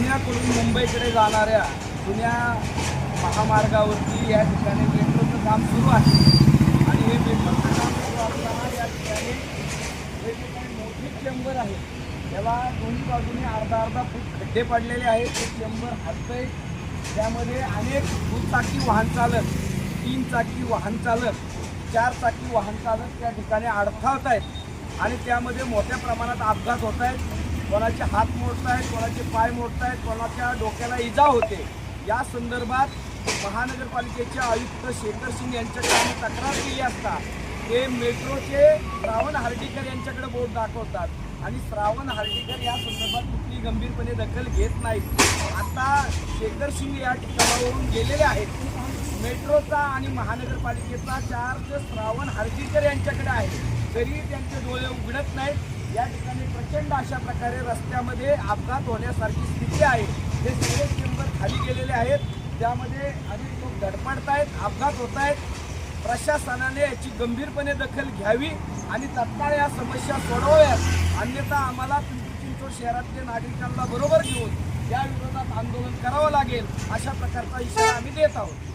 पुण्याकडून मुंबईकडे जाणाऱ्या जुन्या महामार्गावरती या ठिकाणी मेट्रोचं काम सुरू आहे आणि हे मेट्रोचं काम सुरू असताना या ठिकाणी हे ठिकाणी मोठे चेंबर आहे. त्याला दोन्ही बाजूने अर्धा फूट खड्डे पडलेले आहेत. ते चेंबर हलतंय. त्यामध्ये अनेक दुचाकी वाहन चालक, 3 चाकी वाहन चालक, 4 चाकी वाहन चालक त्या ठिकाणी अडथळत आहेत आणि त्यामध्ये मोठ्या प्रमाणात अपघात होत आहेत. कोणाचे हात मोडत आहेत, कोणाचे पाय मोडत आहेत, कोणाच्या डोक्याला इजा होते. या संदर्भात महानगरपालिकेचे आयुक्त शेखर सिंग यांच्याकडे आम्ही तक्रार केली असता ते मेट्रोचे श्रावण हर्डीकर यांच्याकडे बोट दाखवतात आणि श्रावण हर्डीकर या संदर्भात कुठली गंभीरपणे दखल घेत नाहीत. आता शेखर सिंग या ठिकाणावरून गेलेले आहेत. मेट्रोचा आणि महानगरपालिकेचा चार्ज श्रावण हर्डीकर यांच्याकडे आहे, तरी त्यांचे डोळे उघडत नाहीत. या ठिकाणी प्रचंड अशा प्रकारे रस्त्यामध्ये अपघात होण्यासारखी स्थिती आहे. हे सगळे चेंबर खाली गेलेले आहेत. त्यामध्ये अनेक लोक धडपडत आहेत, अपघात होत आहेत. प्रशासनाने याची गंभीरपणे दखल घ्यावी आणि तत्काळ या समस्या सोडवाव्यात. अन्यथा आम्हाला पिंपरी चिंचवड शहरातल्या नागरिकांना बरोबर घेऊन या विरोधात आंदोलन करावं लागेल, अशा प्रकारचा इशारा आम्ही देत आहोत.